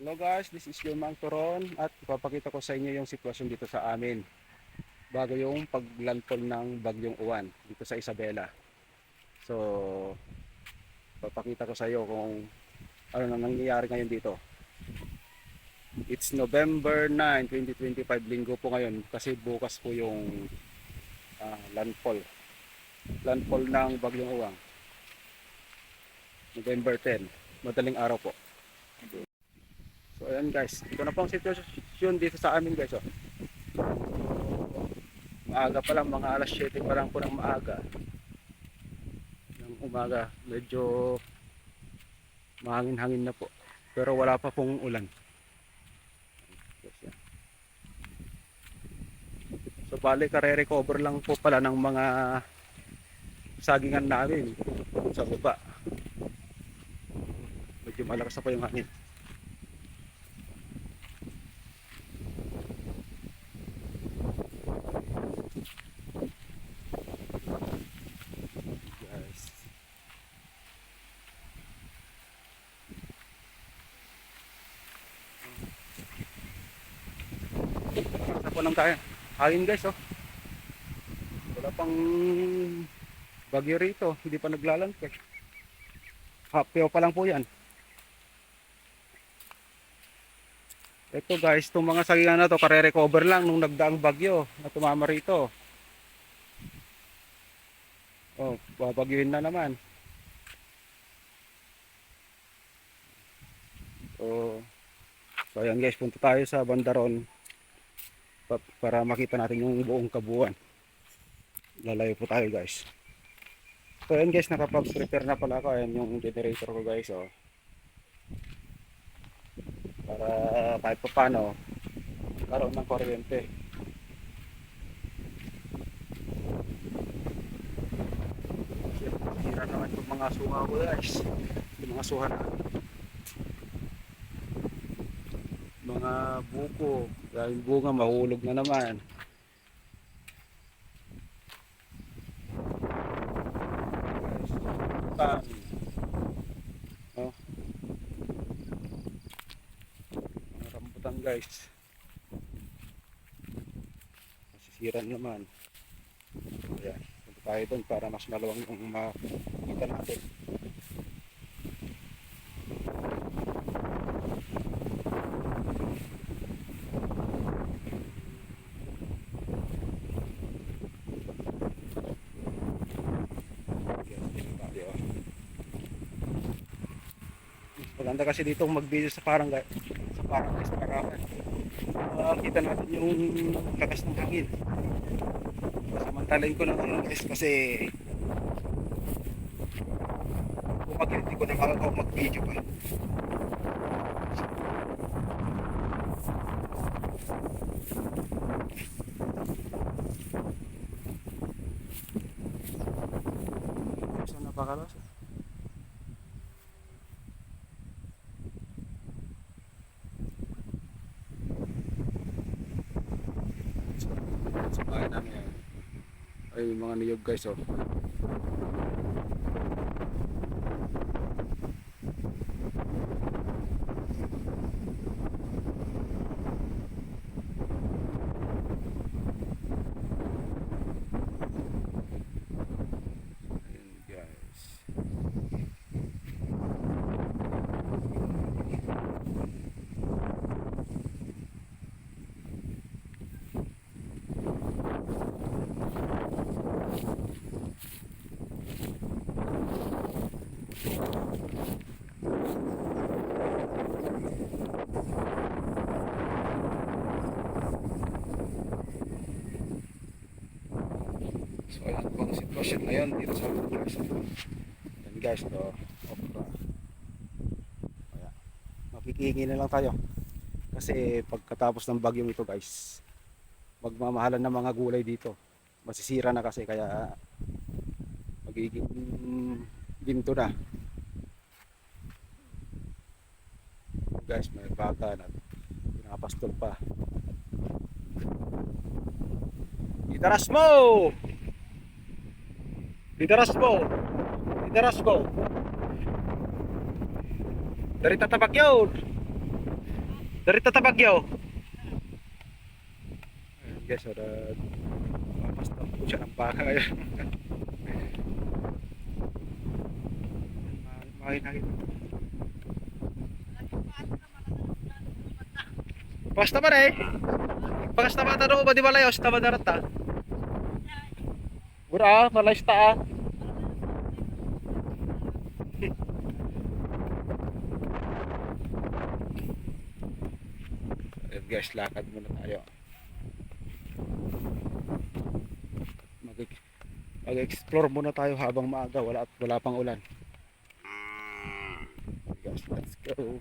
Hello guys, this is your Mang Turon at ipapakita ko sa inyo yung sitwasyon dito sa amin bago yung paglandfall ng Bagyong Uwan dito sa Isabela. So, ipapakita ko sa iyo kung ano nang nangyayari ngayon dito. It's November 9, 2025, linggo po ngayon kasi bukas po yung landfall ng Bagyong Uwan. November 10, madaling araw po. So ayan guys, ito na po ang sitwasyon dito sa amin guys. Maaga pa lang, mga alas 7 pa lang po ng maaga ng umaga. Medyo mahangin-hangin na po. Pero wala pa pong ulan. So bali, kare-recover lang po pala ng mga sagingan namin sa baba. Medyo malakas na po yung hangin. Guys. Malakas na po ng hangin guys, oh. Wala pang bagyo rito, hindi pa naglalanfall. Hapyaw pa lang po yan. Ito guys, itong mga sagingan na to, kare-recover lang nung nagdaang bagyo na tumama rito. Oh, babagyuhin na naman. So ayan guys, punta tayo sa Bandaron para makita natin yung buong kabuuan. Lalayo po tayo guys. So ayan guys, nakapag-prepare na pala ako. Ayan yung generator ko guys, oh. Para kahit pa paano karoon ng kuryente. Hira naman itong mga suha ko guys. Yung mga suha na mga buko, dahil bunga mahulog na naman. Guys, oh, mga rambutan guys, masisiran naman. Ayan, punta tayo doon para mas maluwang yung makita natin. Maganda kasi dito mag-video sa parang guys, sa parawan. Kita natin yung lakas ng hangin. Samantalain ko na ngayon guys kasi bumagyo, hindi ko na makagawa mag-video pa. Saan napakalas? Sa bahay namin yan. Ay, mga niyog guys, oh. Ayan guys. So ayan po ang sitwasyon ngayon dito sa guys. Ayan guys, to okra. Ayan. Makikihingi na lang tayo. Kasi pagkatapos ng bagyong ito guys, magmamahalan ng mga gulay dito. Masisira na kasi kaya magiging ginto na. Guys, may baka na pinapastol pa. Itaras mo! Itaras mo! Itaras mo! Dari tatabak yun! Dari tatabagyaw. Guys, basta po siya ng baka. Makin. Basta ba eh? Pagkasta ba taro ba di balayos tama darata? Bura, malayos ta ah. Ayun guys, lakad muna tayo. Mag-explore muna tayo habang maaga, wala pang ulan. Guys, let's go.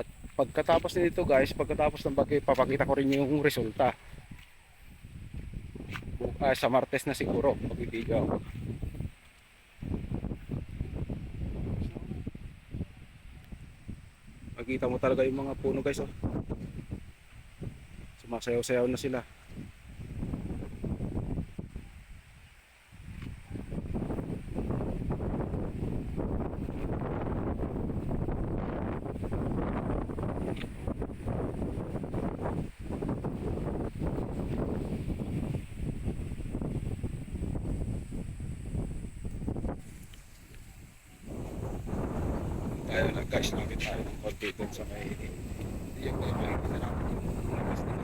At pagkatapos nito guys, pagkatapos ng bagay, papakita ko rin yung resulta. Sa Martes na siguro, pag-ibigaw. Makita mo talaga yung mga puno guys, oh. Sumasayaw-sayaw na sila. Tayo lang guys, nakit tayo ng konti dun sa may yung makikita natin yung labas nila.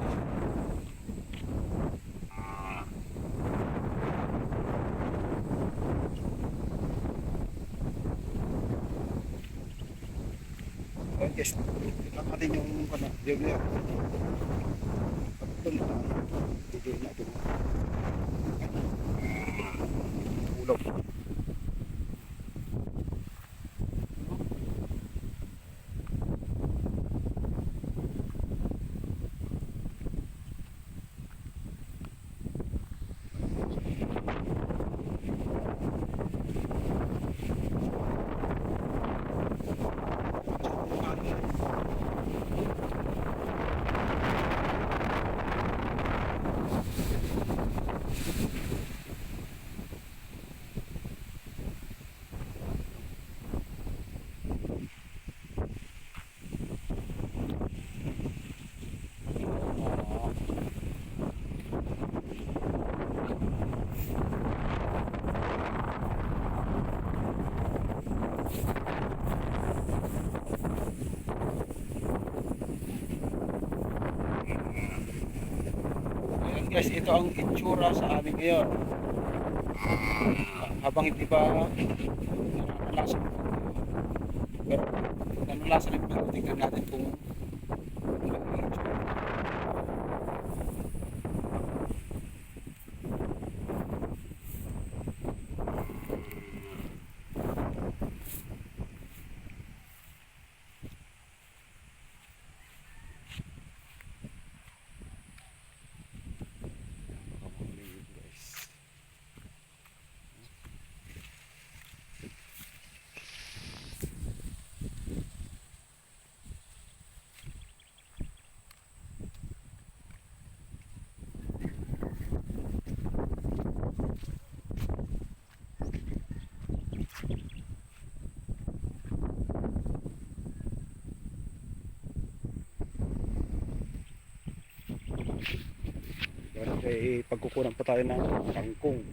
Okay guys, tignan natin yung view niya. Ito na, bigay natin ulog. Guys, ito ang itsura sa amin ngayon. Habang hindi pa naranasan, pero naranasan rin pa, tingnan natin kung ano ang itsura. Kaya pagkukunan pa tayo ng kangkong.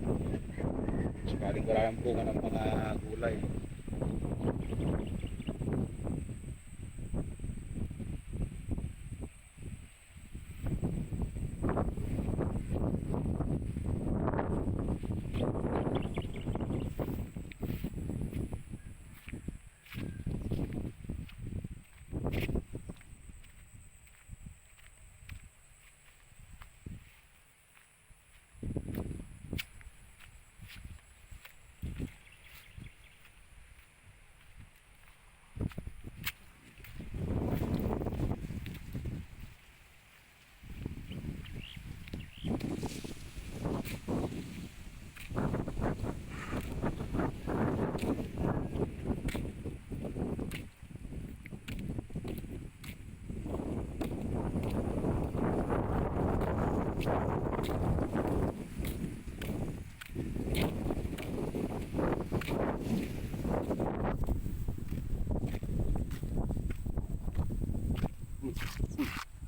Sakaling wala ng bunga ng mga gulay.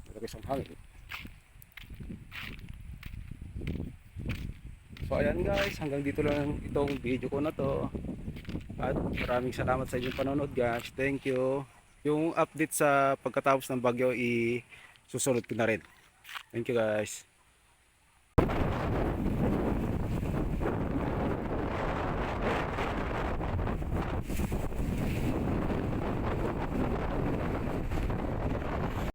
Malakas ang hangin. So ayan guys, hanggang dito lang itong video ko na to. At maraming salamat sa inyong panonood guys. Thank you. Yung update sa pagkatapos ng bagyo susunod ko na rin. Thank you guys.